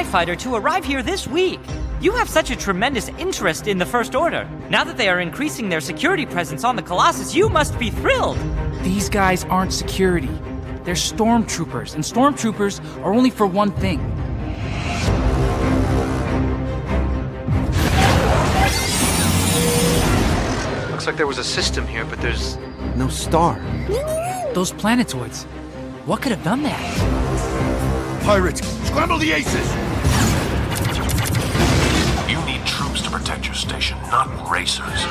fighter to arrive here this week. You have such a tremendous interest in the First Order. Now that they are increasing their security presence on the Colossus, you must be thrilled. These guys aren't security. They're stormtroopers, and stormtroopers are only for one thing. Looks like there was a system here, but there's no star. Those planetoids. What could have done that? Pirates, scramble the aces! You need troops to protect your station, not racers.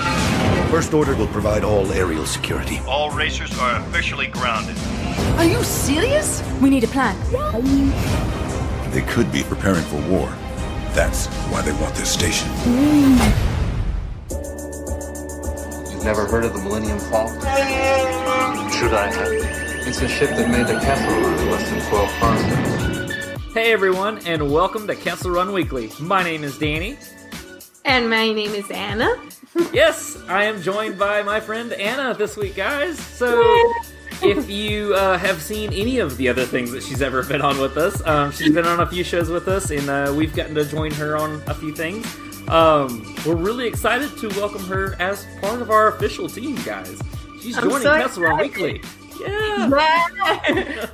First Order will provide all aerial security. All racers are officially grounded. Are you serious? We need a plan. They could be preparing for war. That's why they want this station. You've never heard of the Millennium Falcon? Should I have? It's a ship that made the Kessel Run in less than 12 kilometers. Hey everyone, and welcome to Kessel Run Weekly. My name is Danny. And my name is Anna. Yes, I am joined by my friend Anna this week, guys. So, if you have seen any of the other things that she's ever been on with us, she's been on a few shows with us, and we've gotten to join her on a few things. We're really excited to welcome her as part of our official team, guys. She's joining Kessel Run Weekly. Yeah!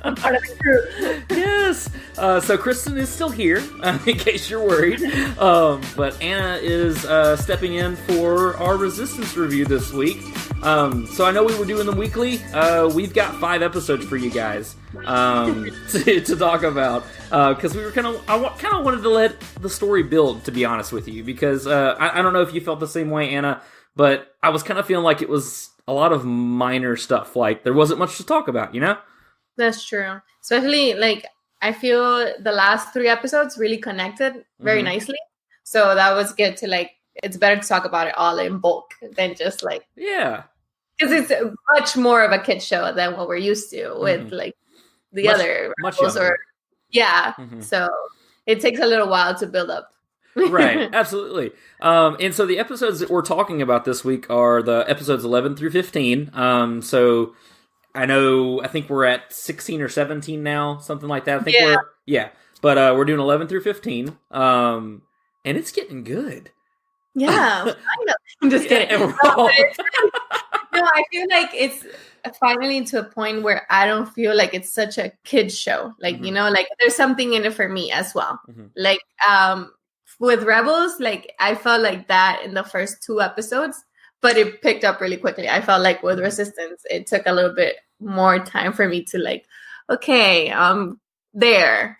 I'm part of the crew. Yes! So Kristen is still here, in case you're worried. But Anna is stepping in for our Resistance review this week. So I know we were doing them weekly. We've got 5 episodes for you guys to talk about. Because we were kind of wanted to let the story build, to be honest with you. Because I don't know if you felt the same way, Anna, but I was kind of feeling like it was a lot of minor stuff. Like, there wasn't much to talk about, you know? That's true. Especially, like, I feel the last 3 episodes really connected very nicely. So that was good to, like, it's better to talk about it all in bulk than just, like... Yeah. Because it's much more of a kid show than what we're used to with, like, the other... Much younger. Yeah. So it takes a little while to build up. Right, absolutely. And so the episodes that we're talking about this week are the episodes 11 through 15. So I think we're at 16 or 17 now, something like that. I think but we're doing 11 through 15. And it's getting good. Yeah, I know. I'm just kidding. No, I feel like it's finally to a point where I don't feel like it's such a kid's show. Like, you know, like there's something in it for me as well. Like, with Rebels, like, I felt like that in the first 2 episodes, but it picked up really quickly. I felt like with Resistance, it took a little bit more time for me to, like, okay, I'm there.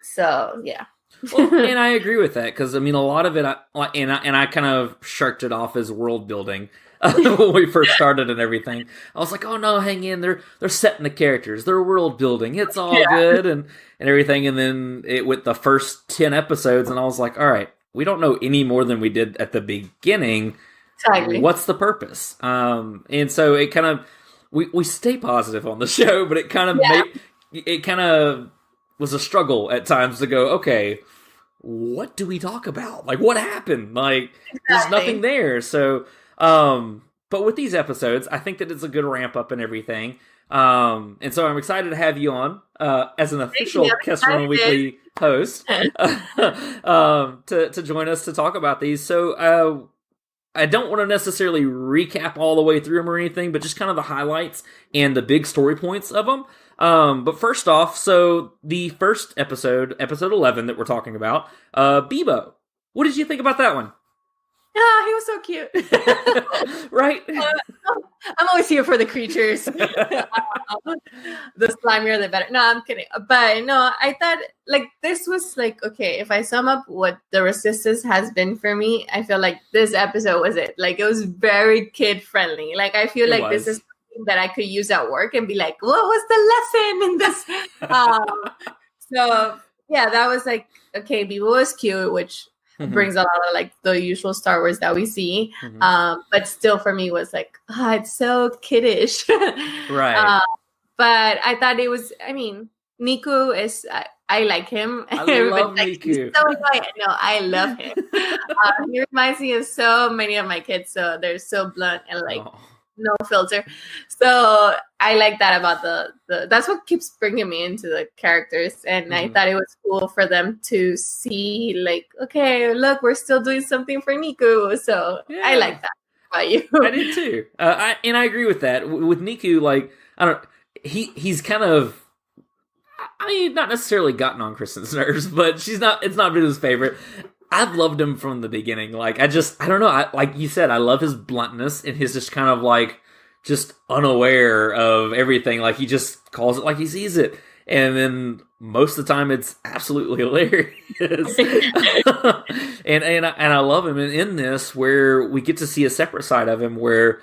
So, yeah. Well, and I agree with that, because, I mean, a lot of it, I kind of shirked it off as world building. When we first started and everything, I was like, "Oh no, hang in! They're setting the characters, they're world building. It's all good and everything." And then it went the first 10 episodes, and I was like, "All right, we don't know any more than we did at the beginning. Exactly. What's the purpose?" And so it kind of we stay positive on the show, but it kind of was a struggle at times to go, okay, what do we talk about? Like, what happened? Like, there's nothing there. So. But with these episodes, I think that it's a good ramp up and everything. And so I'm excited to have you on, as an official Kessel Run Weekly host, to join us to talk about these. So, I don't want to necessarily recap all the way through them or anything, but just kind of the highlights and the big story points of them. But first off, so the first episode 11 that we're talking about, Bebo. What did you think about that one? Ah, he was so cute. Right? I'm always here for the creatures. The slimier, the better. No, I'm kidding. But no, I thought, like, this was, like, okay, if I sum up what the Resistance has been for me, I feel like this episode was it. Like, it was very kid-friendly. Like, I feel like this is something that I could use at work and be like, what was the lesson in this? So, yeah, that was, like, okay, Bebo was cute, which... brings a lot of, like, the usual Star Wars that we see. But still for me was like, it's so kiddish. Right. But I thought it was, I mean, Niku is, I like him. I love like, Niku. So annoying. No, I love him. He reminds me of so many of my kids. So they're so blunt and, like, no filter. So I like that about the that's what keeps bringing me into the characters. And I thought it was cool for them to see, like, okay, look, we're still doing something for Niku. So I like that about you. I did too. I agree with that. With Niku, like, I don't. He's kind of. I mean, not necessarily gotten on Kristen's nerves, but it's not been his favorite. I've loved him from the beginning. Like, I don't know. Like you said, I love his bluntness and his just kind of like, just unaware of everything. Like, he just calls it like he sees it. And then most of the time it's absolutely hilarious. and I love him. And in this, where we get to see a separate side of him where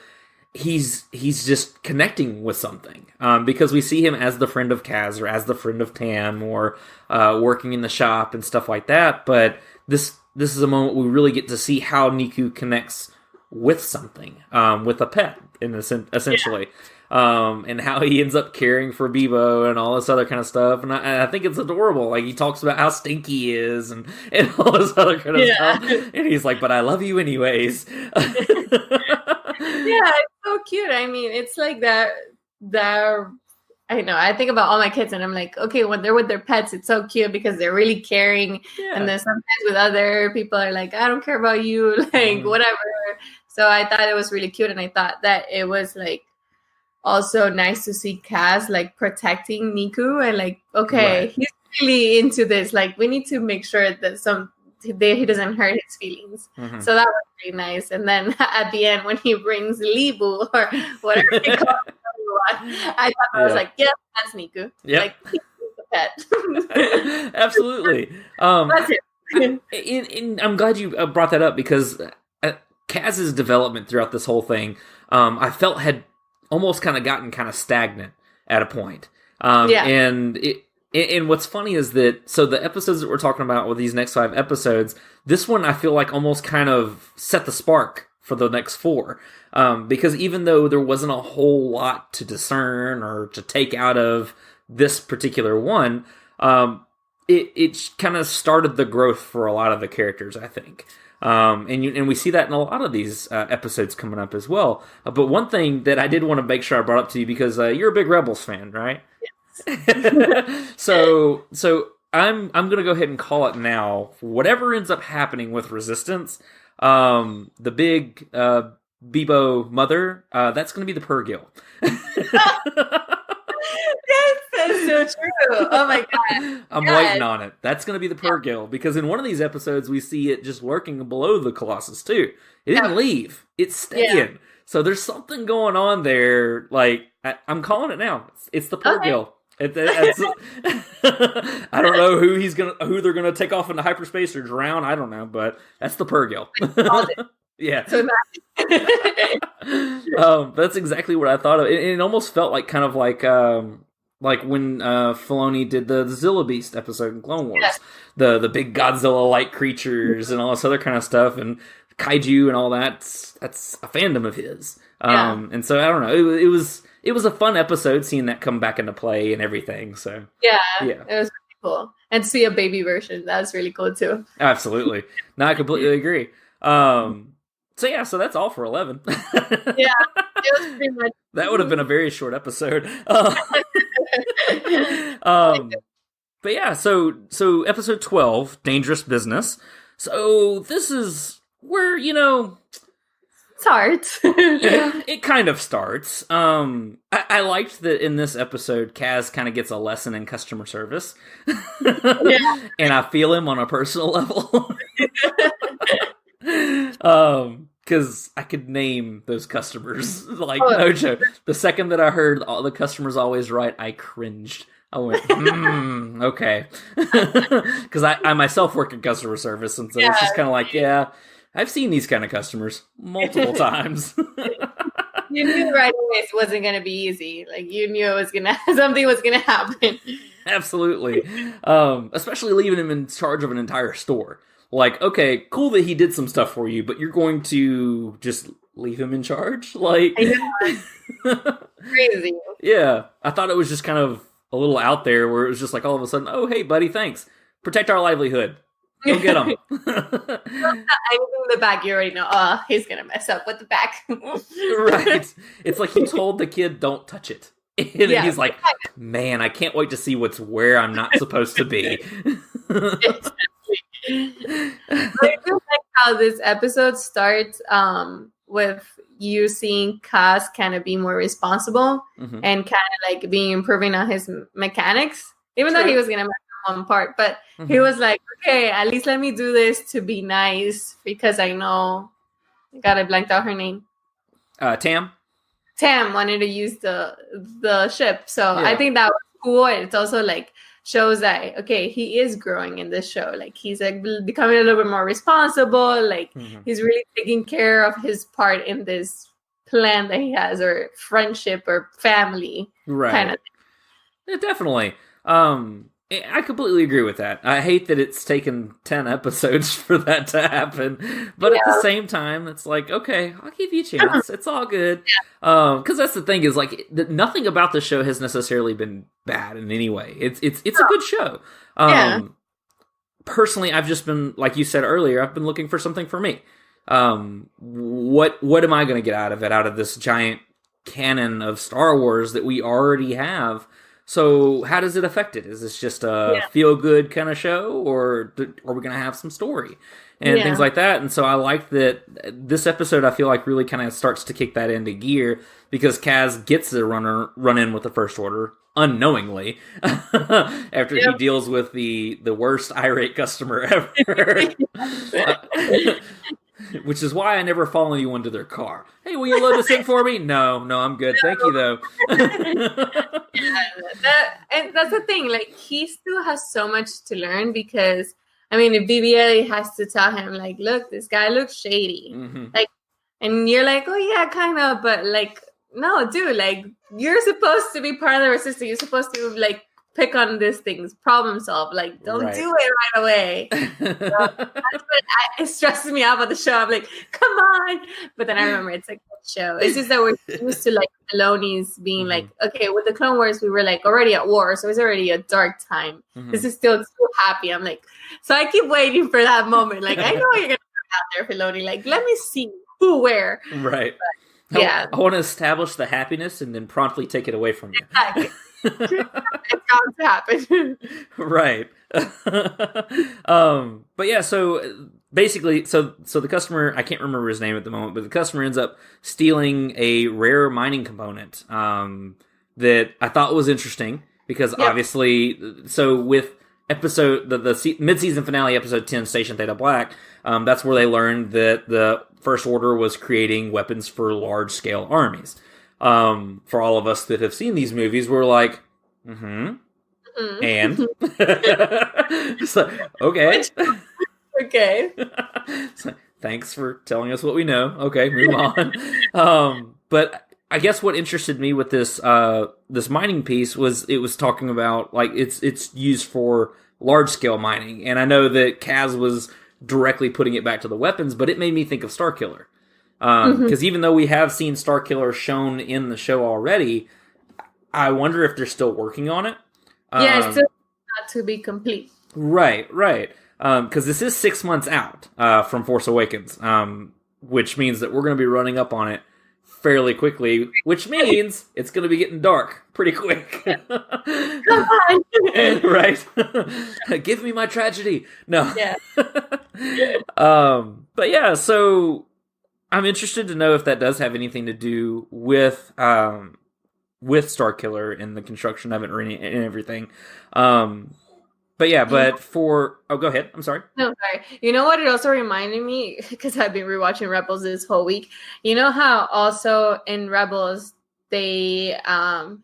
he's just connecting with something, because we see him as the friend of Kaz or as the friend of Tam or working in the shop and stuff like that. But this is a moment we really get to see how Niku connects with something, with a pet, essentially, and how he ends up caring for Bebo and all this other kind of stuff. And I think it's adorable. Like, he talks about how stinky he is and all this other kind of stuff. And he's like, "But I love you anyways." Yeah, it's so cute. I mean, it's like that. I know. I think about all my kids, and I'm like, okay, when they're with their pets, it's so cute because they're really caring. Yeah. And then sometimes with other people are like, I don't care about you, like whatever. So I thought it was really cute, and I thought that it was like also nice to see Kaz like protecting Niku and like, okay, he's really into this. Like, we need to make sure that he doesn't hurt his feelings. So that was really nice. And then at the end, when he brings Libu or whatever he calls everyone, I thought I was like, yes, that's Niku. Yeah, like, he's the pet. Absolutely. That's it. And I'm glad you brought that up, because Kaz's development throughout this whole thing, I felt had almost kind of gotten kind of stagnant at a point. And what's funny is that, so the episodes that we're talking about with these next 5 episodes, this one I feel like almost kind of set the spark for the next 4. Because even though there wasn't a whole lot to discern or to take out of this particular one, it kind of started the growth for a lot of the characters, I think. And we see that in a lot of these episodes coming up as well. But one thing that I did want to make sure I brought up to you, because you're a big Rebels fan, right? So I'm gonna go ahead and call it now. Whatever ends up happening with Resistance, the big Bebo mother, that's gonna be the Purrgil. Yes, that's so true. Oh my god, I'm waiting on it. That's gonna be the Purrgil, because in one of these episodes we see it just lurking below the Colossus too. It didn't leave; it's staying. So there's something going on there. Like, I'm calling it now. It's the Purrgil. Okay. I don't know who they're gonna take off into hyperspace or drown. I don't know, but that's the Purrgil. Yeah. That's exactly what I thought of. It almost felt like kind of like when Filoni did the Zilla Beast episode in Clone Wars, the big Godzilla-like creatures and all this other kind of stuff, and kaiju and all that. That's a fandom of his. And so I don't know. It was a fun episode seeing that come back into play and everything. So yeah, it was really cool. And see a baby version, that's really cool too. Absolutely. No, I completely agree. So that's all for 11. Yeah, it was pretty much. That would have been a very short episode. But yeah, so episode 12, Dangerous Business. So this is where, starts. Yeah, it kind of starts. I liked that in this episode, Kaz kind of gets a lesson in customer service. And I feel him on a personal level. Because I could name those customers. Like, no joke. The second that I heard all the customers always right, I cringed. I went, okay. Because I myself work in customer service, and so it's just kind of like, yeah, I've seen these kind of customers multiple times. You knew right away it wasn't going to be easy. Like, you knew something was going to happen. Absolutely. Especially leaving him in charge of an entire store. Like, okay, cool that he did some stuff for you, but you're going to just leave him in charge? Like, I know. Crazy. Yeah. I thought it was just kind of a little out there where it was just like all of a sudden, oh, hey, buddy, thanks. Protect our livelihood. Go get him. Anything in the back, you already know. Oh, he's gonna mess up with the back. Right. It's like he told the kid, "Don't touch it," and he's like, "Man, I can't wait to see what's where I'm not supposed to be." Exactly. I do like how this episode starts with you seeing Kaz kind of be more responsible and kind of like being improving on his mechanics, even though he was gonna mess up one part, but he was like, okay, at least let me do this to be nice because I know. God, I blanked out her name. Tam wanted to use the ship, so I think that was cool. It's also like shows that okay, he is growing in this show. Like he's like becoming a little bit more responsible. Like he's really taking care of his part in this plan that he has, or friendship, or family kind of thing. Yeah, definitely. I completely agree with that. I hate that it's taken 10 episodes for that to happen, but at the same time, it's like, okay, I'll give you a chance. It's all good. Because that's the thing is like nothing about the show has necessarily been bad in any way. It's a good show. Personally, I've just been, like you said earlier, I've been looking for something for me. What am I going to get out of it? Out of this giant canon of Star Wars that we already have? So how does it affect it? Is this just a feel-good kind of show, or are we going to have some story and things like that? And so I like that this episode, I feel like, really kind of starts to kick that into gear because Kaz gets the run in with the First Order unknowingly after he deals with the worst irate customer ever. Which is why I never follow anyone to their car. Hey, will you load this in for me? No, I'm good. Thank you, though. And that's the thing. Like, he still has so much to learn because, I mean, if BB-8 has to tell him, like, look, this guy looks shady. Like, and you're like, oh, yeah, kind of. But, like, no, dude, like, you're supposed to be part of the resistance. You're supposed to, like, pick on these things, problem solve. Like, don't do it right away. So that's what it stresses me out about the show. I'm like, come on. But then I remember it's like a show. It's just that we're used to like Filoni's being like, okay, with the Clone Wars, we were like already at war. So it's already a dark time. This is still so happy. I'm like, so I keep waiting for that moment. Like, I know you're going to come out there, Filoni. Like, let me see who, where. Right. But, yeah. I want to establish the happiness and then promptly take it away from you. Exactly. It's bound to happen. Right. But yeah, so basically, so the customer, I can't remember his name at the moment, but the customer ends up stealing a rare mining component that I thought was interesting because obviously, so with episode the mid-season finale, episode 10, Station Theta Black, that's where they learned that the First Order was creating weapons for large-scale armies. For all of us that have seen these movies, we're like, and so, okay, so, thanks for telling us what we know. Okay, move on. But I guess what interested me with this this mining piece was it was talking about like it's used for large scale mining, and I know that Kaz was directly putting it back to the weapons, but it made me think of Starkiller. Because even though we have seen Starkiller shown in the show already, I wonder if they're still working on it. It's still not to be complete. Right. Because this is 6 months out from Force Awakens, which means that we're going to be running up on it fairly quickly, which means it's going to be getting dark pretty quick. Come on! Right? Give me my tragedy. No. Yeah. But yeah, so I'm interested to know if that does have anything to do with Starkiller and the construction of it and everything. But yeah, but for... Oh, go ahead. I'm sorry. No, sorry. You know what it also reminded me? Because I've been rewatching Rebels this whole week. You know how also in Rebels, they...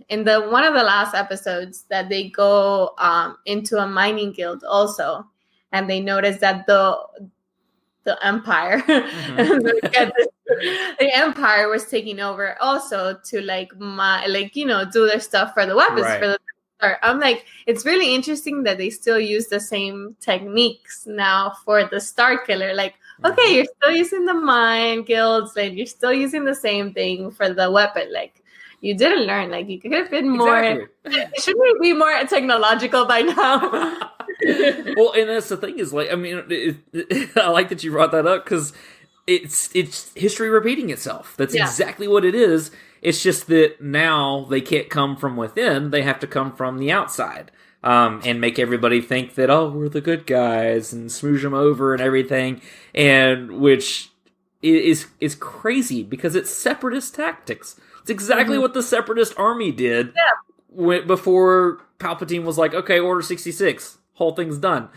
in the one of the last episodes that they go into a mining guild also. And they notice that the Empire, the Empire was taking over also to do their stuff for the weapons for the. I'm like, it's really interesting that they still use the same techniques now for the Starkiller. Like, okay, you're still using the mine guilds, and you're still using the same thing for the weapon. Like, you didn't learn. Like, you could have been more. Exactly. Shouldn't we be more technological by now? Well, and that's the thing is, like, I mean, I like that you brought that up because it's history repeating itself. That's exactly what it is. It's just that now they can't come from within; they have to come from the outside, and make everybody think that we're the good guys and smoosh them over and everything, and which is crazy because it's separatist tactics. It's exactly what the separatist army did before Palpatine was like, okay, Order 66, whole thing's done.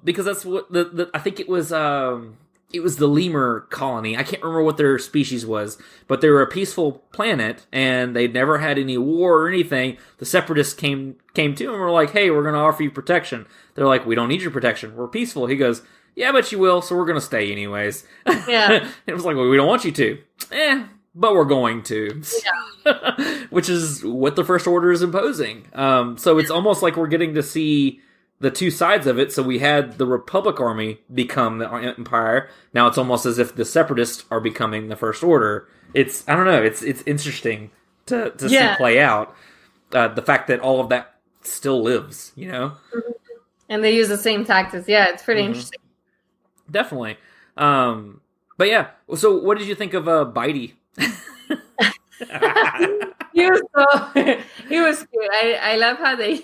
Because that's what I think it was the lemur colony. I can't remember what their species was, but they were a peaceful planet, and they'd never had any war or anything. The separatists came to him and were like, hey, we're going to offer you protection. They're like, we don't need your protection. We're peaceful. He goes, yeah, but you will, so we're going to stay anyways. Yeah. It was like, well, we don't want you to. But we're going to. Yeah. Which is what the First Order is imposing. So it's almost like we're getting to see the two sides of it. So we had the Republic Army become the Empire. Now it's almost as if the Separatists are becoming the First Order. It's, I don't know, it's interesting to see play out. The fact that all of that still lives, you know? And they use the same tactics. Yeah, it's pretty interesting. Definitely. But yeah, so what did you think of Bitey? He was cute. I love how they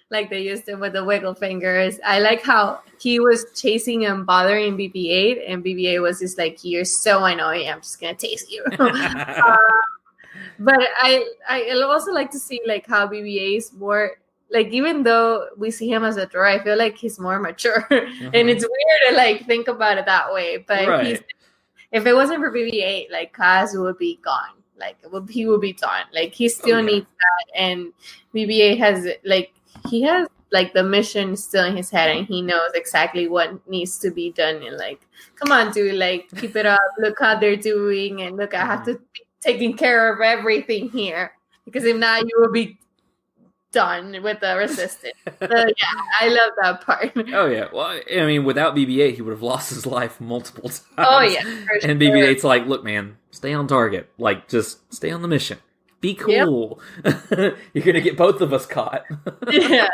they used him with the wiggle fingers. I like how he was chasing and bothering BB-8, and BB-8 was just like, "You're so annoying. I'm just gonna taste you." But I also like to see like how BB-8 is more like, even though we see him as a droid, I feel like he's more mature, and it's weird to like think about it that way. But if it wasn't for BB-8, like Kaz would be gone. Like he would be done. Like he still needs that, and BB-8 has the mission still in his head, and he knows exactly what needs to be done. And like, come on, dude, like keep it up. Look how they're doing, and look, I have to be taking care of everything here, because if not, you will be done with the Resistance. So, yeah, I love that part. Oh yeah, well, I mean, without BB-8, he would have lost his life multiple times. Oh yeah, and BB-8's like, look, man, stay on target. Like, just stay on the mission. Be cool. Yep. You're gonna get both of us caught. Yeah,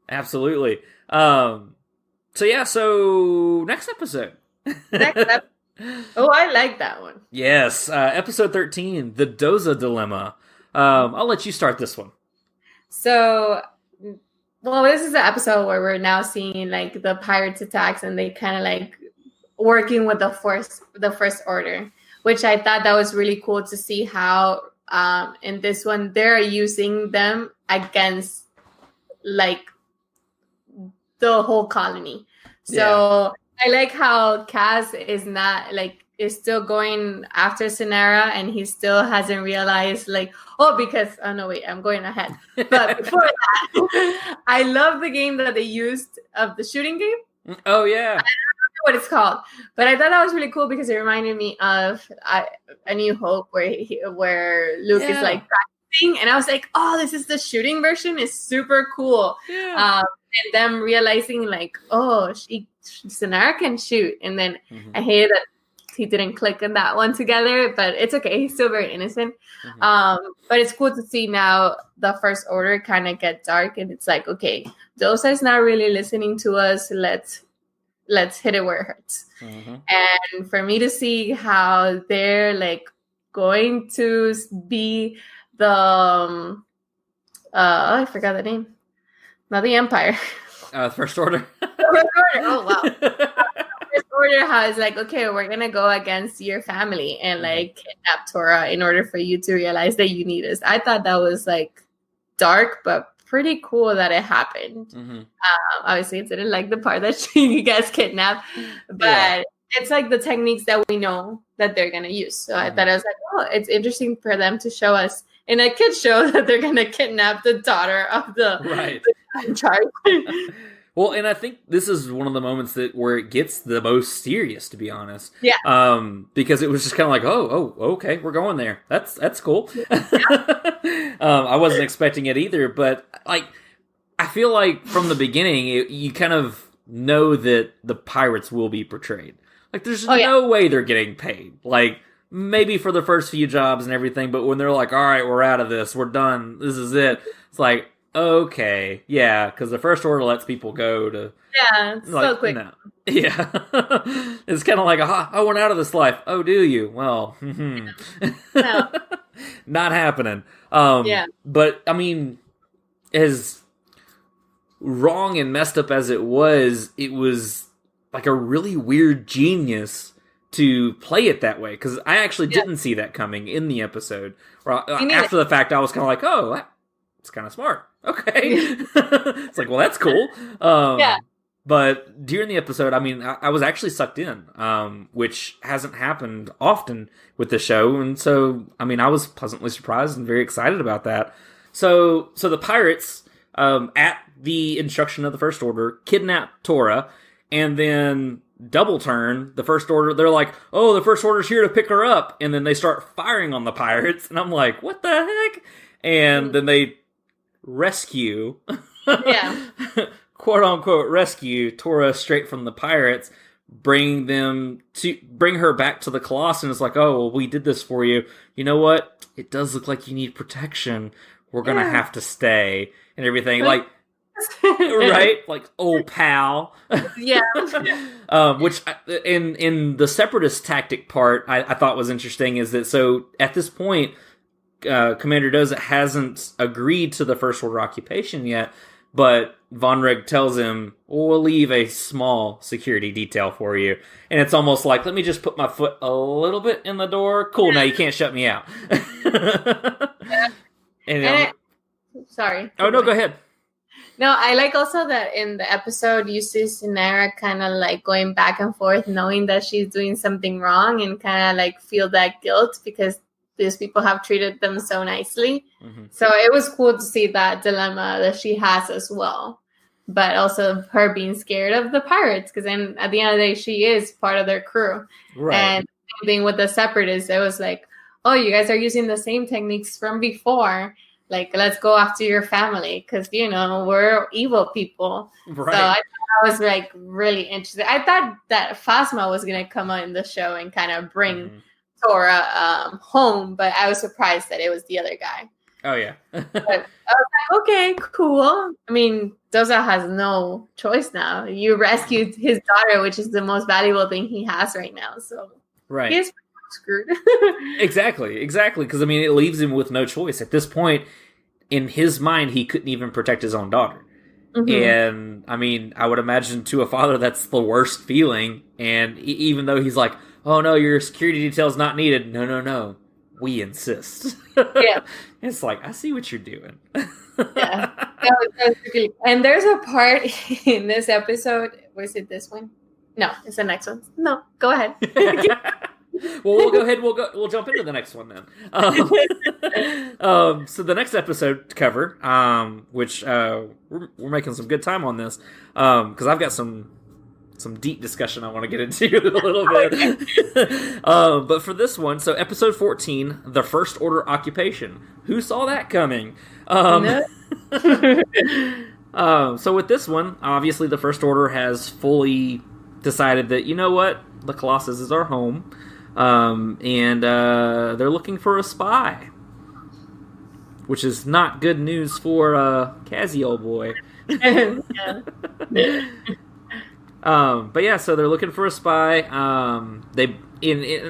absolutely. So next episode. Oh, I like that one. Yes, episode 13, the Doza dilemma. I'll let you start this one. So, this is the episode where we're now seeing like the pirates attacks, and they kind of like working with the First Order, which I thought that was really cool to see how in this one they're using them against like the whole colony. So I like how Kaz is still going after Synara, and he still hasn't realized I'm going ahead. But before that, I love the game that they used of the shooting game. Oh yeah. I don't know what it's called, but I thought that was really cool because it reminded me of A New Hope, where Luke is like practicing, and I was like, oh, this is the shooting version. It's super cool. Yeah. And them realizing like, oh, Synara can shoot, and then I hated that he didn't click on that one together, but it's okay. He's still very innocent. But it's cool to see now the First Order kind of get dark, and it's like, okay, Doza is not really listening to us. Let's hit it where it hurts. And for me to see how they're like going to be the I forgot the name. Not the Empire. First Order. First Order. Oh wow. First Order has like, okay, we're gonna go against your family and like kidnap Tora in order for you to realize that you need us. I thought that was like dark, but pretty cool that it happened. Obviously, it didn't like the part that you guys kidnapped, but it's like the techniques that we know that they're gonna use. So I thought I was like, oh, it's interesting for them to show us in a kid show that they're gonna kidnap the daughter of the the in charge. Well, and I think this is one of the moments where it gets the most serious, to be honest. Yeah. Because it was just kind of like, oh, okay, we're going there. That's cool. I wasn't expecting it either, but like, I feel like from the beginning, you kind of know that the pirates will be portrayed. Like, there's no way they're getting paid. Like, maybe for the first few jobs and everything, but when they're like, all right, we're out of this, we're done, this is it. It's like, okay, yeah, because the First Order lets people go to... Yeah, it's so quick. No. Yeah. It's kind of like, I want out of this life. Oh, do you? Well, No. not happening. Yeah. But, I mean, as wrong and messed up as it was like a really weird genius to play it that way, because I actually didn't see that coming in the episode. After the fact, I was kind of like, oh, it's kind of smart. Okay. It's like, well, that's cool. Yeah. But during the episode, I mean, I was actually sucked in, which hasn't happened often with the show. And so, I mean, I was pleasantly surprised and very excited about that. So the pirates, at the instruction of the First Order, kidnap Tora, and then double turn the First Order. They're like, oh, the First Order's here to pick her up. And then they start firing on the pirates. And I'm like, what the heck? And then they rescue, quote unquote rescue Tora straight from the pirates, bring her back to the Colossus. And it's like, oh, well, we did this for you. You know what? It does look like you need protection. We're gonna have to stay and everything. Like, right? Like, old pal. Yeah. Which in the separatist tactic part, I thought was interesting is that, so at this point, Commander Doza hasn't agreed to the First Order occupation yet, but Von Reg tells him, well, we'll leave a small security detail for you. And it's almost like, let me just put my foot a little bit in the door. Cool, now you can't shut me out. Sorry. Oh, no, go ahead. No, I like also that in the episode you see Sinara kind of like going back and forth, knowing that she's doing something wrong, and kind of like feel that guilt because these people have treated them so nicely. Mm-hmm. So it was cool to see that dilemma that she has as well. But also her being scared of the pirates, because then at the end of the day, she is part of their crew. Right. And same thing with the separatists, it was like, oh, you guys are using the same techniques from before. Like, let's go after your family because, you know, we're evil people. Right. So I thought that was like really interesting. I thought that Phasma was going to come on the show and kind of bring Tora home, but I was surprised that it was the other guy. Oh, yeah. But I was like, okay, cool. I mean, Doza has no choice now. You rescued his daughter, which is the most valuable thing he has right now. So right. He's screwed. Exactly. Because, I mean, it leaves him with no choice. At this point, in his mind, he couldn't even protect his own daughter. Mm-hmm. And, I mean, I would imagine to a father that's the worst feeling. And even though he's like, oh, no, your security detail's not needed. No. We insist. Yeah. It's like, I see what you're doing. Yeah. And there's a part in this episode. Was it this one? No, it's the next one. No, go ahead. Well, we'll go ahead. We'll jump into the next one then. So the next episode to cover, which we're making some good time on this, because I've got some deep discussion I want to get into a little bit. But for this one, so episode 14, the First Order occupation. Who saw that coming? So with this one, obviously the First Order has fully decided that, you know what, the Colossus is our home, and they're looking for a spy, which is not good news for Cassie, old boy. But yeah, so they're looking for a spy. And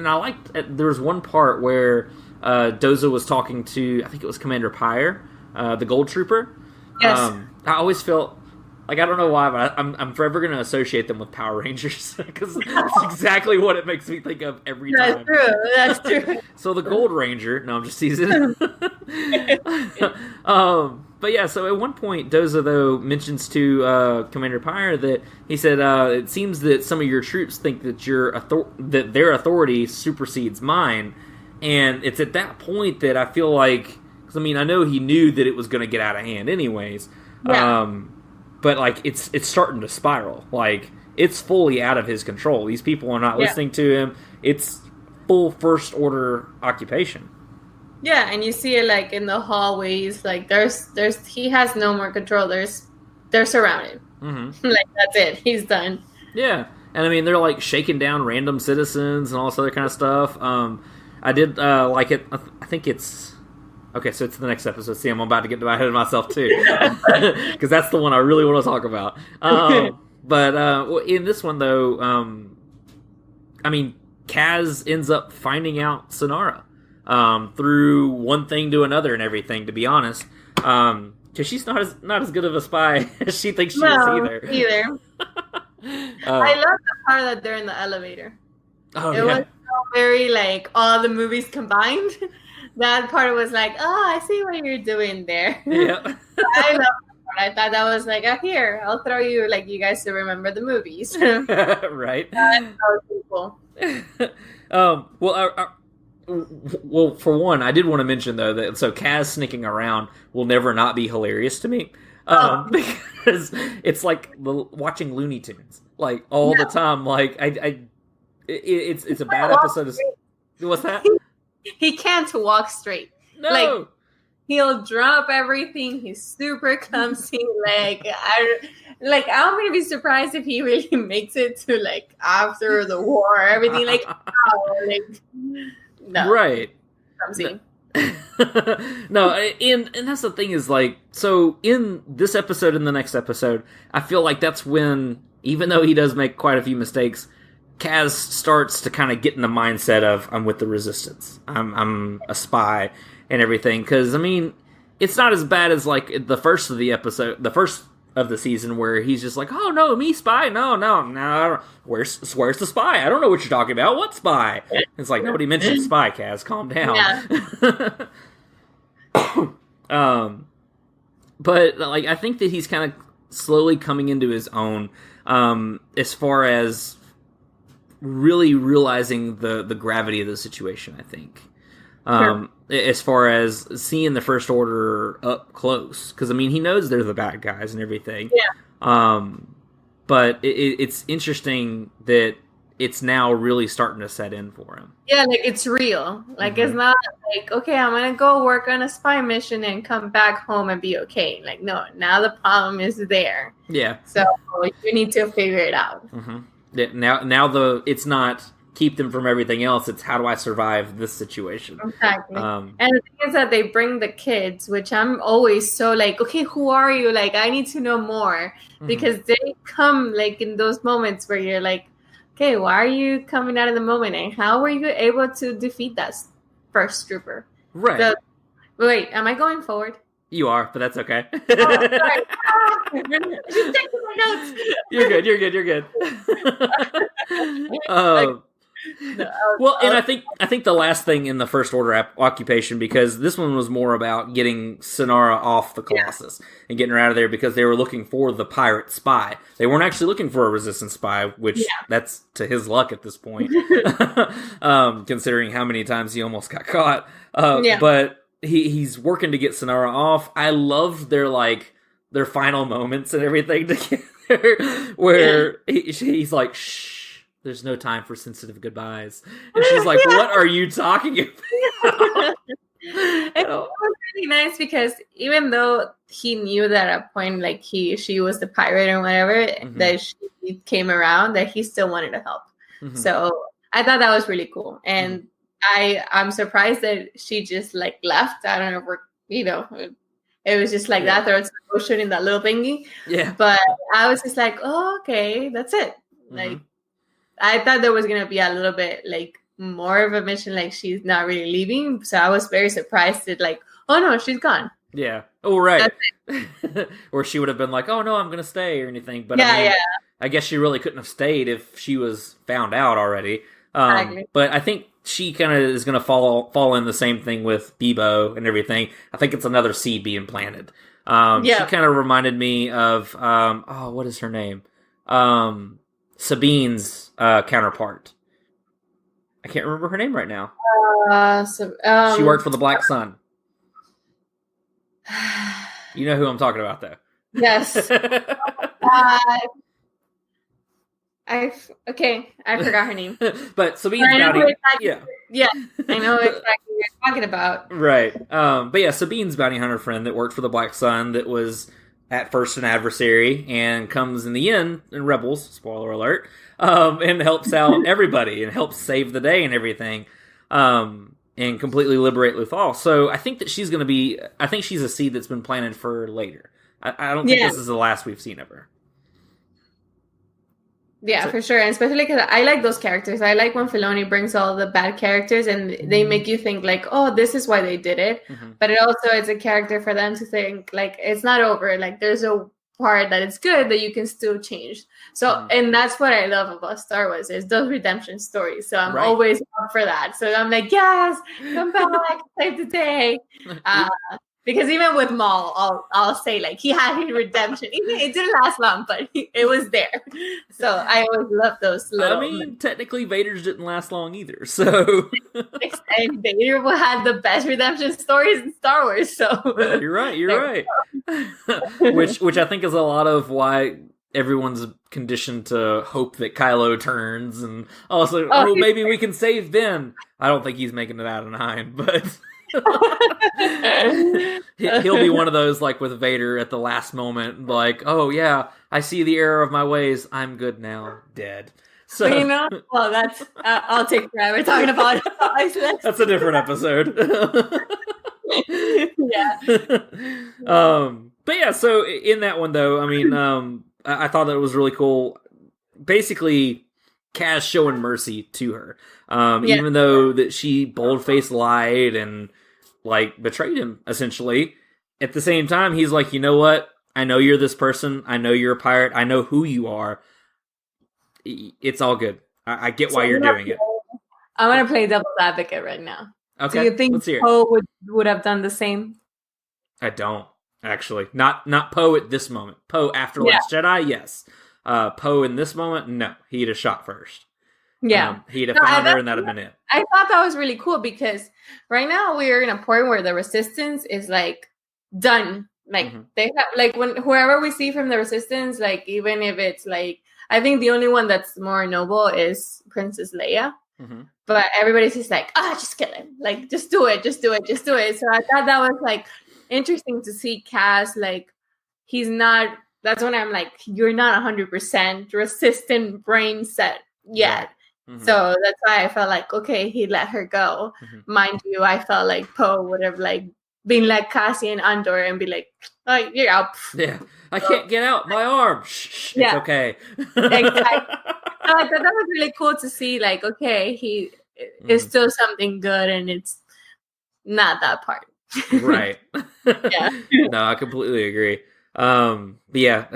I liked, there was one part where Doza was talking to, I think it was Commander Pyre, the Gold Trooper. Yes. I always felt like, I don't know why, but I'm forever going to associate them with Power Rangers because that's exactly what it makes me think of every time. That's true. So the Gold Ranger. No, I'm just teasing. But yeah, so at one point, Doza, though, mentions to Commander Pyre that he said, it seems that some of your troops think that that their authority supersedes mine. And it's at that point that I feel like, because I mean, I know he knew that it was going to get out of hand anyways. Yeah. But like, it's starting to spiral. Like, it's fully out of his control. These people are not listening to him. It's full First Order occupation. Yeah, and you see it like in the hallways. Like there's he has no more control. They're surrounded. Mm-hmm. Like that's it. He's done. Yeah, and I mean they're like shaking down random citizens and all this other kind of stuff. I did like it. I think it's Okay, so it's the next episode. See, I'm about to get ahead of myself too, because that's the one I really want to talk about. But in this one, though, I mean, Kaz ends up finding out Sonara through one thing to another and everything. To be honest, because she's not as good of a spy as she thinks she is either. I love the part that they're in the elevator. Oh, it was so very like all the movies combined. That part was like, oh, I see what you're doing there. Yeah. I love that part. I thought that was like, oh, here, I'll throw you, like, you guys to remember the movies. Right. That was cool. Well, for one, I did want to mention, though, that so Kaz sneaking around will never not be hilarious to me. Because it's like watching Looney Tunes, like, all the time. Like, it's a bad episode. What's that? He can't walk straight. No. Like, he'll drop everything. He's super clumsy. I'm gonna be surprised if he really makes it to like after the war or everything. Like, no, right? Clumsy. No, and that's the thing is, like, so in this episode and the next episode, I feel like that's when, even though he does make quite a few mistakes, Kaz starts to kind of get in the mindset of, I'm with the Resistance. I'm a spy and everything. Because, I mean, it's not as bad as, like, the first of the season where he's just like, oh, no, me spy? No. Where's the spy? I don't know what you're talking about. What spy? It's like, nobody mentioned spy, Kaz. Calm down. Yeah. But, like, I think that he's kind of slowly coming into his own as far as really realizing the gravity of the situation, I think. Sure. As far as seeing the First Order up close. Because, I mean, he knows they're the bad guys and everything. Yeah. But it's interesting that it's now really starting to set in for him. Yeah, like, it's real. Like, it's not like, okay, I'm going to go work on a spy mission and come back home and be okay. Like, no, now the problem is there. Yeah. So you need to figure it out. Mm-hmm. Yeah, now it's not keep them from everything else, it's how do I survive this situation. Exactly. And the thing is that they bring the kids, which I'm always so like, okay, who are you? Like, I need to know more. Because they come like in those moments where you're like, okay, why are you coming out of the moment? And how were you able to defeat that first trooper? Right. So, wait, am I going forward? You are, but that's okay. Oh, sorry. Just taking my notes. You're good. Well, and I think the last thing in the First Order occupation, because this one was more about getting Sonara off the Colossus and getting her out of there, because they were looking for the pirate spy. They weren't actually looking for a Resistance spy, which that's to his luck at this point, considering how many times he almost got caught. But he's working to get Sonara off. I love their final moments and everything together, where he's like, shh. There's no time for sensitive goodbyes. And she's like, what are you talking about? It was really nice because even though he knew that at a point, like she was the pirate or whatever, that she came around, that he still wanted to help. So I thought that was really cool. And I'm surprised that she just like left. I don't know if it was just like that. There was no shooting that little thingy. Yeah. But I was just like, oh, okay, that's it. Like, I thought there was going to be a little bit, like, more of a mission, like, she's not really leaving. So I was very surprised that, like, oh, no, she's gone. Yeah. Oh, right. Or she would have been like, oh, no, I'm going to stay or anything. But I guess she really couldn't have stayed if she was found out already. Exactly. But I think she kind of is going to fall in the same thing with Bebo and everything. I think it's another seed being planted. She kind of reminded me of, what is her name? Sabine's counterpart. I can't remember her name right now. She worked for the Black Sun. You know who I'm talking about, though. Yes. I forgot her name. But Sabine's bounty. Yeah, I know exactly what you're talking about. Right. But yeah, Sabine's bounty hunter friend that worked for the Black Sun, that was at first an adversary and comes in the end in Rebels, spoiler alert, and helps out everybody and helps save the day and everything. and completely liberate Luthal. So I think that she's going to be. I think she's a seed that's been planted for later. I don't think this is the last we've seen of her. Yeah, for sure. And especially because I like those characters. I like when Filoni brings all the bad characters and they make you think like, oh, this is why they did it. Mm-hmm. But it also is a character for them to think like, it's not over. Like there's a part that it's good that you can still change. So, and that's what I love about Star Wars is those redemption stories. So I'm always up for that. So I'm like, yes, come back, save the day. Because even with Maul, I'll say like he had his redemption. Even it didn't last long, but it was there. So I always love those little. I mean, technically, Vader's didn't last long either. So and Vader had the best redemption stories in Star Wars. So you're right. which I think is a lot of why everyone's conditioned to hope that Kylo turns, and also maybe we can save Ben. I don't think he's making it out of 9, but. He'll be one of those like with Vader at the last moment, like, oh yeah, I see the error of my ways. I'm good now, dead. So well, that's I'll take forever talking about it. That's a different episode. Yeah. But yeah, so in that one though, I mean, I thought that was really cool. Basically, Kaz showing mercy to her, even though that she bold-faced lied and like betrayed him essentially. At the same time, he's like, you know what? I know you're this person. I know you're a pirate. I know who you are. It's all good. I get why you're doing it. I want to play devil's advocate right now. Okay, do you think Poe would have done the same? I don't actually. Not Poe at this moment. Poe after Last Jedi, yes. Poe in this moment, no. He'd have shot first. Yeah. He'd have found her and that'd have been it. I thought that was really cool because right now we're in a point where the Resistance is like done. Like they have like when whoever we see from the Resistance, like even if it's like I think the only one that's more noble is Princess Leia. But everybody's just like, just kill him. Like just do it. So I thought that was like interesting to see Kaz like he's not. That's when I'm like, you're not 100% resistant brain set yet. So that's why I felt like, okay, he let her go. Mind you, I felt like Poe would have like been like Cassian Andor and be like, oh, you're out. Yeah, I can't get out. My arm. Shh, it's okay. Exactly. So I thought that was really cool to see. Like, okay, he is still something good, and it's not that part. Right. Yeah. No, I completely agree. But yeah,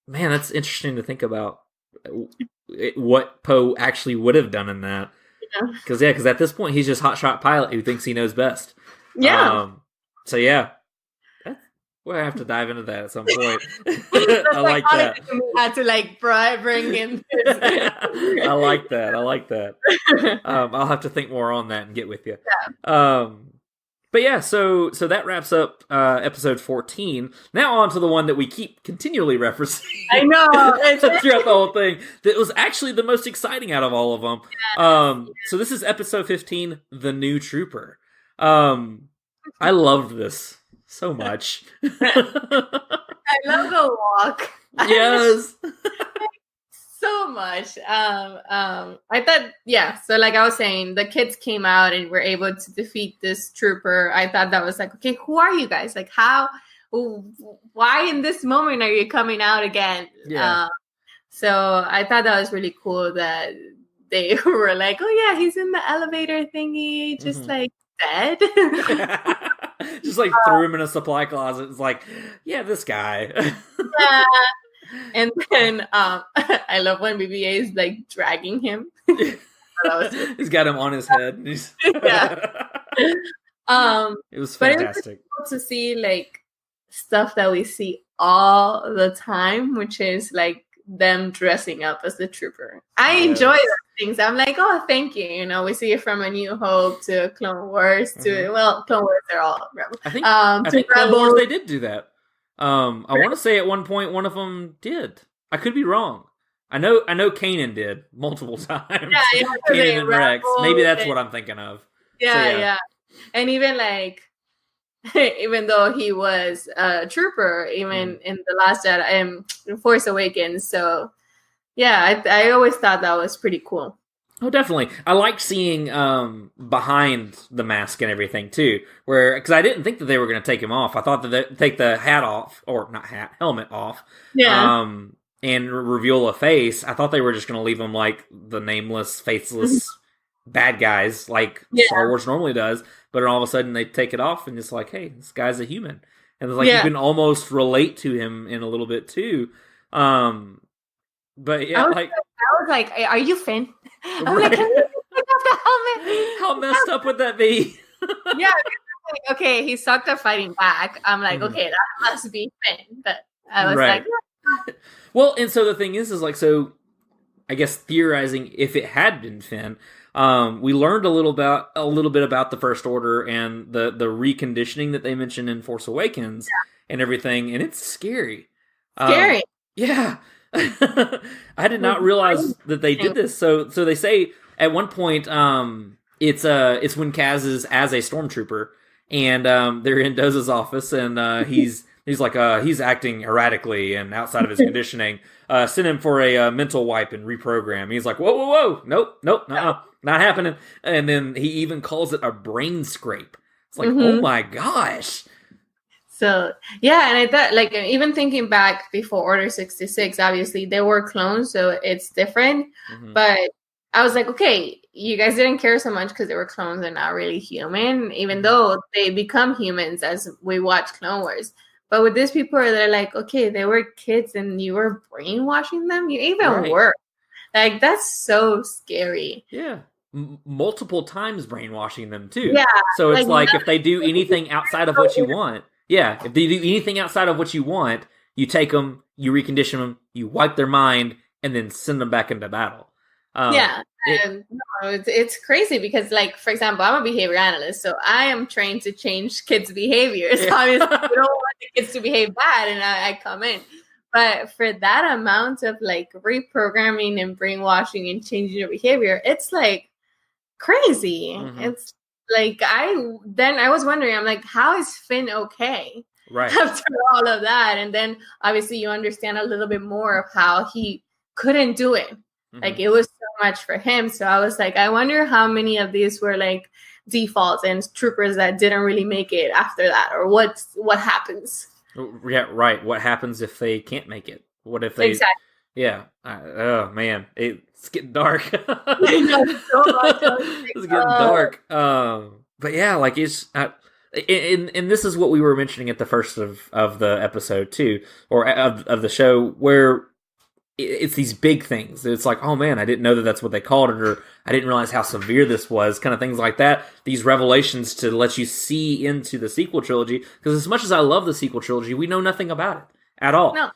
man, that's interesting to think about what Poe actually would have done in that. Because at this point he's just hotshot pilot who thinks he knows best. Yeah. So yeah, we'll have to dive into that at some point. I like that. We had to like bring in. I like that. I'll have to think more on that and get with you. Yeah. But yeah, so that wraps up episode 14. Now on to the one that we keep continually referencing. I know. Throughout the whole thing. That was actually the most exciting out of all of them. Yes. So this is episode 15, The New Trooper. I loved this so much. I love the walk. Yes. So much. I thought, so like I was saying, the kids came out and were able to defeat this trooper. I thought that was like, okay, who are you guys? Like why in this moment are you coming out again? Yeah. So I thought that was really cool that they were like, oh yeah, he's in the elevator thingy, just like dead. Just like threw him in a supply closet. It's like, yeah, this guy. Yeah. And then I love when BB-8 is like dragging him. He's got him on his head. Yeah. It was fantastic. It was cool to see like stuff that we see all the time, which is like them dressing up as the trooper. I enjoy those things. I'm like, oh, thank you. You know, we see it from A New Hope to Clone Wars to Clone Wars are all Rebels. I think Clone Wars they did do that. I want to say at one point one of them did. I could be wrong. I know Kanan did multiple times. Yeah, Kanan and Rex. Maybe that's what I'm thinking of. Yeah. And even like, even though he was a trooper, even in the Last Jedi, in Force Awakens. So yeah, I always thought that was pretty cool. Oh, definitely. I like seeing behind the mask and everything too, because I didn't think that they were going to take him off. I thought that they'd take the hat off, or not hat, helmet off, Yeah. and reveal a face. I thought they were just going to leave him like the nameless, faceless bad guys, like Star Wars normally does. But then all of a sudden they take it off, and it's like, hey, this guy's a human, and it's like you can almost relate to him in a little bit too. But yeah, I was like, "Are you Finn?" I'm like, "Can you take off the helmet?" How messed up would that be? Yeah. Okay, he sucked at fighting back. I'm like, okay, that must be Finn. But I was like, well, and so the thing is like, so I guess theorizing if it had been Finn, we learned a little bit about the First Order and the reconditioning that they mentioned in Force Awakens and everything, and it's scary. Scary. Yeah. I did not realize that they did this. So they say at one point, it's when Kaz is as a stormtrooper, and they're in Doza's office, and he's like he's acting erratically and outside of his conditioning. Send him for a mental wipe and reprogram. He's like, whoa, nope, not happening. And then he even calls it a brain scrape. It's like, oh my gosh. So, yeah, and I thought, like, even thinking back before Order 66, obviously, they were clones, so it's different. But I was like, okay, you guys didn't care so much because they were clones and not really human, even though they become humans as we watch Clone Wars. But with these people, they're like, okay, they were kids and you were brainwashing them? You even were. Like, that's so scary. Yeah. Multiple times brainwashing them, too. Yeah. So it's like if they do anything outside of what you want... Yeah, if they do anything outside of what you want, you take them, you recondition them, you wipe their mind, and then send them back into battle. It's crazy because, like, for example, I'm a behavior analyst, so I am trained to change kids' behaviors. Yeah. Obviously, we don't want the kids to behave bad, and I come in. But for that amount of, like, reprogramming and brainwashing and changing your behavior, it's, like, crazy. It's like, I was wondering, I'm like, how is Finn okay? Right. After all of that. And then obviously you understand a little bit more of how he couldn't do it. Like, it was so much for him. So I was like, I wonder how many of these were like defaults and troopers that didn't really make it after that, or what happens. Yeah, right. What happens if they can't make it? What if they... Exactly. Yeah. Oh, man. It's getting dark. It's getting dark. But yeah, like, it's... and this is what we were mentioning at the first of the episode, too, or of the show, where it's these big things. It's like, oh, man, I didn't know that that's what they called it, or I didn't realize how severe this was, kind of things like that. These revelations to let you see into the sequel trilogy, because as much as I love the sequel trilogy, we know nothing about it at all. No.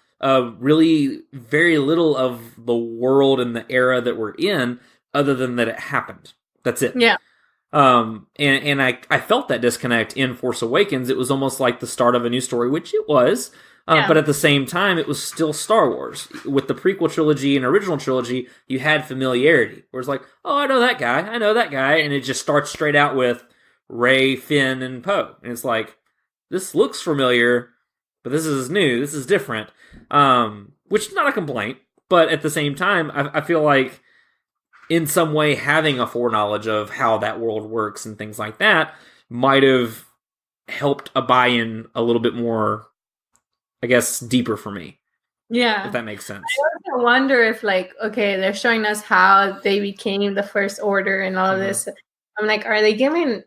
Really very little of the world and the era that we're in, other than that it happened. That's it. Yeah. And I felt that disconnect in Force Awakens. It was almost like the start of a new story, which it was. But at the same time, it was still Star Wars. With the prequel trilogy and original trilogy, you had familiarity. Where it's like, oh, I know that guy, and it just starts straight out with Rey, Finn, and Poe. And it's like, this looks familiar, but this is new, this is different. Which is not a complaint, but at the same time, I feel like in some way having a foreknowledge of how that world works and things like that might have helped a buy-in a little bit more, I guess, deeper for me. Yeah. If that makes sense. I also wonder if, like, okay, they're showing us how they became the First Order and all of this. I'm like, are they giving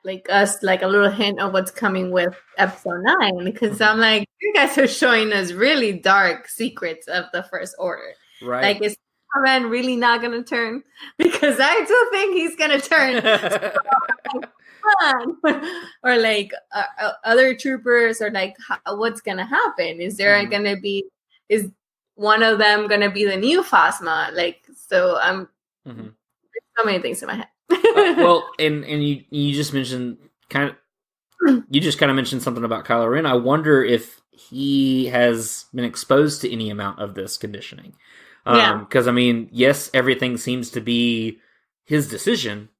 like us like a little hint of what's coming with episode 9? Because I'm like, you guys are showing us really dark secrets of the First Order. Right. Like, is Man really not gonna turn? Because I do think he's gonna turn. Or like other troopers, or like what's gonna happen? Is there gonna be, is one of them gonna be the new Phasma? Like, so I'm there's so many things in my head. Well, and you just mentioned mentioned something about Kylo Ren. I wonder if he has been exposed to any amount of this conditioning. Because, I mean, yes, everything seems to be his decision,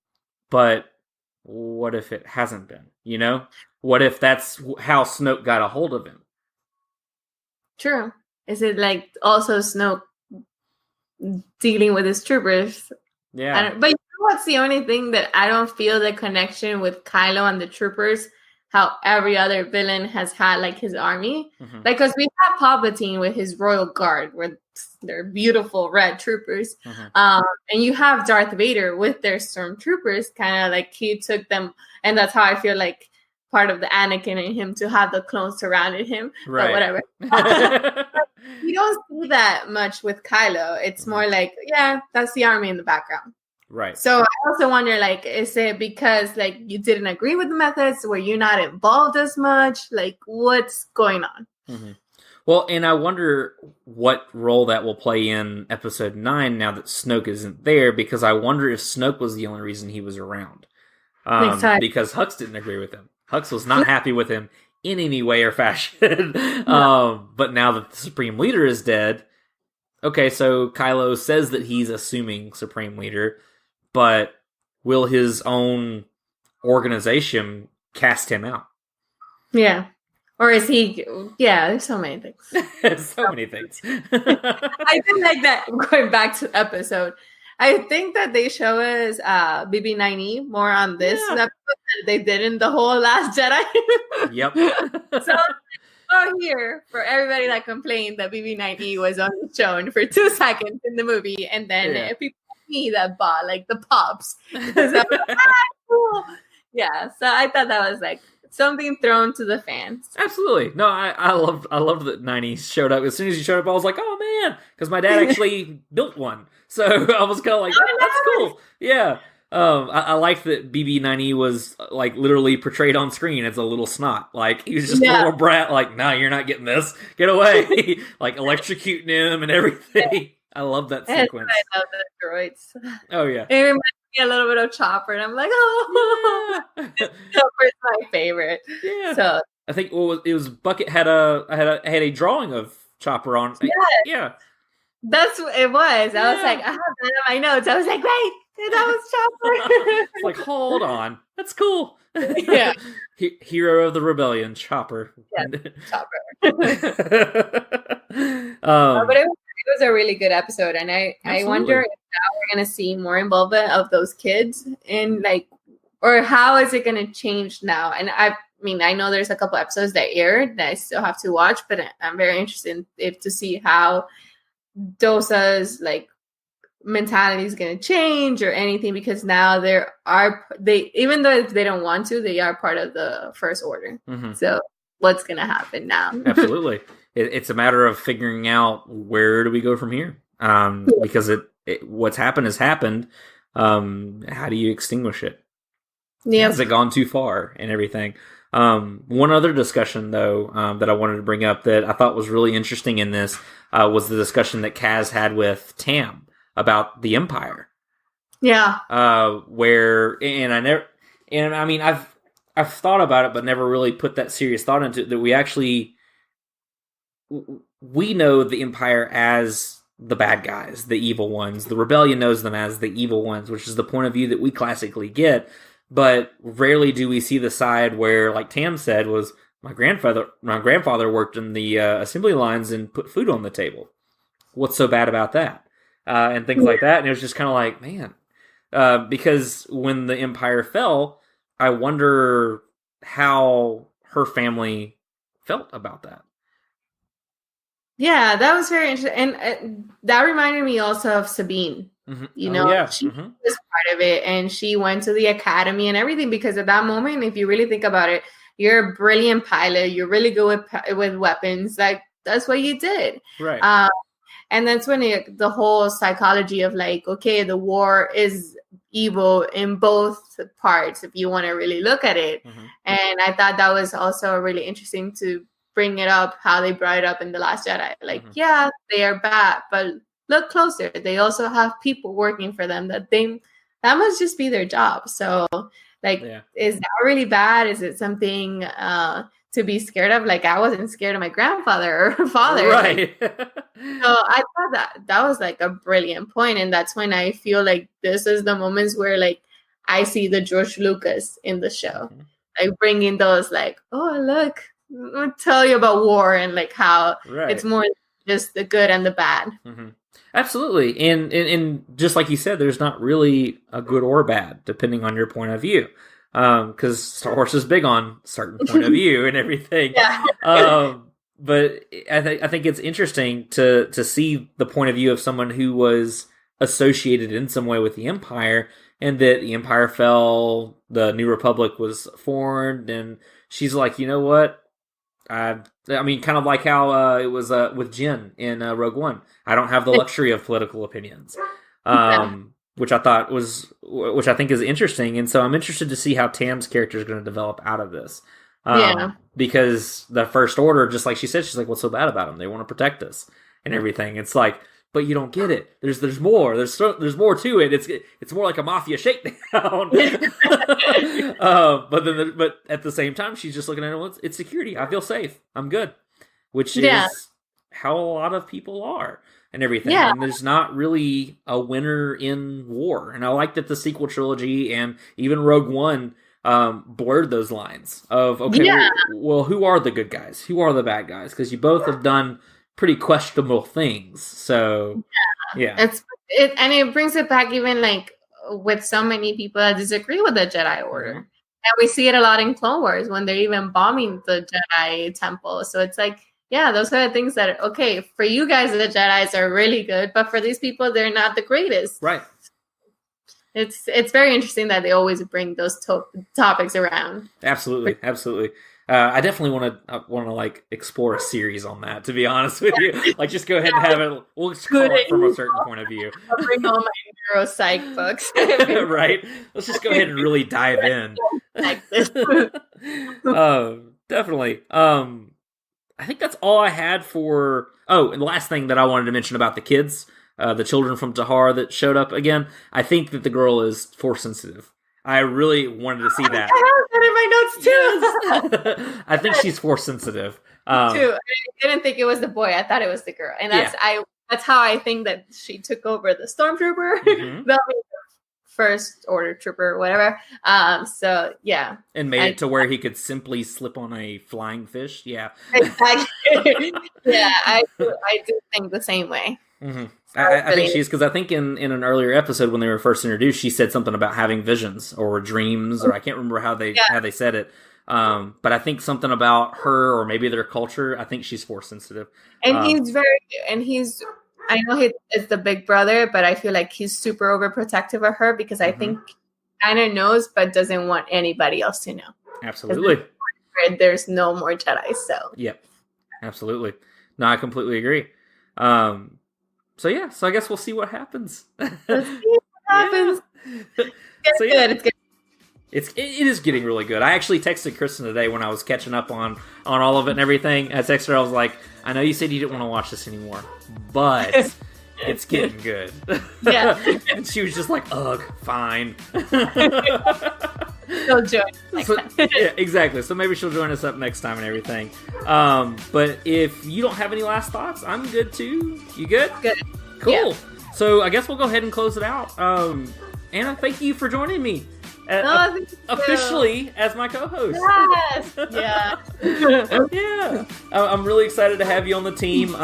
but what if it hasn't been, you know? What if that's how Snoke got a hold of him? True. Is it like also Snoke dealing with his troopers? Yeah. But you know what's the only thing that I don't feel the connection with Kylo and the troopers? How every other villain has had like his army, like because we have Palpatine with his royal guard, where they're beautiful red troopers, and you have Darth Vader with their stormtroopers. Kind of like he took them, and that's how I feel like part of the Anakin in him to have the clones surrounded him. Right. But whatever. You don't see that much with Kylo. It's more like, yeah, that's the army in the background. Right. So I also wonder, like, is it because like you didn't agree with the methods? Were you not involved as much? Like, what's going on? Well, and I wonder what role that will play in Episode 9 now that Snoke isn't there, because I wonder if Snoke was the only reason he was around. Because Hux didn't agree with him. Hux was not happy with him in any way or fashion. But now that the Supreme Leader is dead, okay, so Kylo says that he's assuming Supreme Leader, but will his own organization cast him out? Yeah. Or is he... Yeah, there's so many things. So many things. I feel like that, going back to the episode, I think that they show us BB-9E more on this episode than they did in the whole Last Jedi. Yep. So, here, for everybody that complained that BB-9E was only shown for 2 seconds in the movie, and then people like me that bought, like, the pops. Cool. Yeah, so I thought that was, like, something thrown to the fans. Absolutely. No, I loved that 90 showed up. As soon as he showed up, I was like, oh man, because my dad actually built one. So I was kind of like, that's cool. Yeah. I liked that BB-9E was like literally portrayed on screen as a little snot. Like he was just a little brat. Like, no, you're not getting this. Get away. Like electrocuting him and everything. I love that sequence. I love the droids. Oh yeah. It reminds me a little bit of Chopper, and I'm like, oh, Chopper's my favorite. Yeah. So I think it was Bucket had a drawing of Chopper on. Yeah. That's what it was. I was like, I have that in my notes. I was like, wait, that was Chopper. It's like, hold on. That's cool. Yeah. Hero of the Rebellion, Chopper. Yeah, Chopper. But it was a really good episode. And I wonder if now we're going to see more involvement of those kids in like, or how is it going to change now? And I mean, I know there's a couple episodes that aired that I still have to watch, but I'm very interested to see how Doza's like mentality is going to change or anything, because now they even though if they don't want to, they are part of the First Order. So what's going to happen now? Absolutely. It's a matter of figuring out where do we go from here, because what's happened has happened. How do you extinguish it? Has it gone too far and everything? One other discussion, though, that I wanted to bring up that I thought was really interesting in this was the discussion that Kaz had with Tam about the Empire. Yeah. I've thought about it, but never really put that serious thought into it, that we know the Empire as the bad guys, the evil ones. The Rebellion knows them as the evil ones, which is the point of view that we classically get. But rarely do we see the side where, like Tam said, was my grandfather worked in the assembly lines and put food on the table. What's so bad about that? And things like that. And it was just kind of like, man, because when the Empire fell, I wonder how her family felt about that. Yeah, that was very interesting. And that reminded me also of Sabine. You know, she was part of it, and she went to the academy and everything, because at that moment, if you really think about it, you're a brilliant pilot, you're really good with weapons, like that's what you did, right? And that's when the whole psychology of like, okay, the war is evil in both parts if you want to really look at it. And I thought that was also really interesting to bring it up, how they brought it up in The Last Jedi, like yeah, they are bad, but look closer, they also have people working for them that must just be their job. So like, is that really bad? Is it something to be scared of? Like I wasn't scared of my grandfather or father, right? So I thought that was like a brilliant point, and that's when I feel like this is the moments where like I see the George Lucas in the show, like bringing those like, oh look, I'll tell you about war and like how it's more just the good and the bad. Absolutely. And just like you said, there's not really a good or bad, depending on your point of view. Because Star Wars is big on certain point of view and everything. But I think it's interesting to see the point of view of someone who was associated in some way with the Empire, and that the Empire fell, the New Republic was formed, and she's like, you know what? I mean, kind of like how it was with Jyn in Rogue One. I don't have the luxury of political opinions, which I think is interesting. And so I'm interested to see how Tam's character is going to develop out of this. Because the First Order, just like she said, she's like, what's so bad about them? They want to protect us and everything. It's like, but you don't get it. There's more. There's more to it. It's more like a mafia shakedown. But at the same time, she's just looking at it. It's security. I feel safe. I'm good. Which is how a lot of people are and everything. And there's not really a winner in war. And I like that the sequel trilogy and even Rogue One blurred those lines of well, who are the good guys? Who are the bad guys? Because you both have done pretty questionable things. So it brings it back, even like with so many people that disagree with the Jedi Order. And we see it a lot in Clone Wars when they're even bombing the Jedi temple. So it's like, those are the things that, okay, for you guys, the Jedis are really good, but for these people, they're not the greatest. Right. It's very interesting that they always bring those topics around. Absolutely. I definitely want to like explore a series on that. To be honest with you, like just go ahead and have it. We'll explore it from a certain point of view. I'll bring all my neuropsych books. Right. Let's just go ahead and really dive in. Like this. Definitely. I think that's all I had for. Oh, and the last thing that I wanted to mention about the kids, the children from Tahar that showed up again. I think that the girl is Force sensitive. I really wanted to see that. I have that in my notes too. I think she's Force sensitive. Too. I didn't think it was the boy. I thought it was the girl, and that's how I think that she took over the stormtrooper, the First Order trooper, whatever. So yeah, and made it to where he could simply slip on a flying fish. Yeah, exactly. I do think the same way. I think she's, because I think in an earlier episode when they were first introduced, she said something about having visions or dreams, or I can't remember how they said it. But I think something about her or maybe their culture. I think she's Force sensitive, and I know it's the big brother, but I feel like he's super overprotective of her because I think kind of knows, but doesn't want anybody else to know. Absolutely, there's no more Jedi. So yep, absolutely. No, I completely agree. So I guess we'll see what happens. Let's see what happens. It's good. It is getting really good. I actually texted Kristen today when I was catching up on all of it and everything. I texted her, I was like, I know you said you didn't want to watch this anymore, but it's getting good. Yeah. And she was just like, ugh, fine. She'll join next time. Yeah, exactly. So maybe she'll join us up next time and everything. But if you don't have any last thoughts, I'm good too. You good? Good. Cool. Yeah. So I guess we'll go ahead and close it out. Anna, thank you for joining me. Officially as my co-host. Yes. Yeah. Yeah. I'm really excited to have you on the team.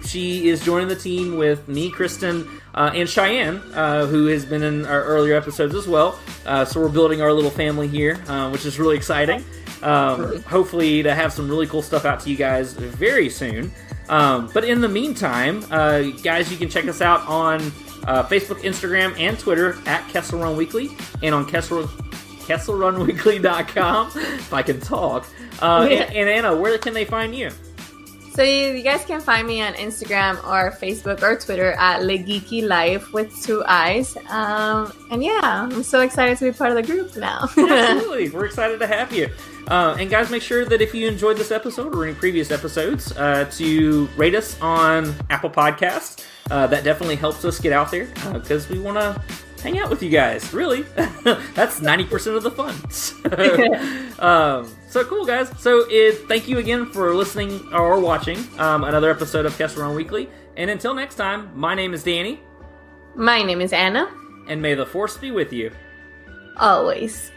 She is joining the team with me, Kristen, and Cheyenne, who has been in our earlier episodes as well. So we're building our little family here, which is really exciting. Hopefully to have some really cool stuff out to you guys very soon. But in the meantime, guys, you can check us out on Facebook, Instagram, and Twitter at Kessel Run Weekly, and on KesselRunWeekly.com, if I can talk. And Anna, where can they find you? So you guys can find me on Instagram or Facebook or Twitter at Legeeky Life with 2 eyes. And I'm so excited to be part of the group now. Absolutely. We're excited to have you. And guys, make sure that if you enjoyed this episode or any previous episodes, to rate us on Apple Podcasts. That definitely helps us get out there because we want to hang out with you guys. Really, that's 90% of the fun. So cool, guys. So thank you again for listening or watching another episode of Kessel Run Weekly. And until next time, my name is Danny. My name is Anna. And may the Force be with you. Always.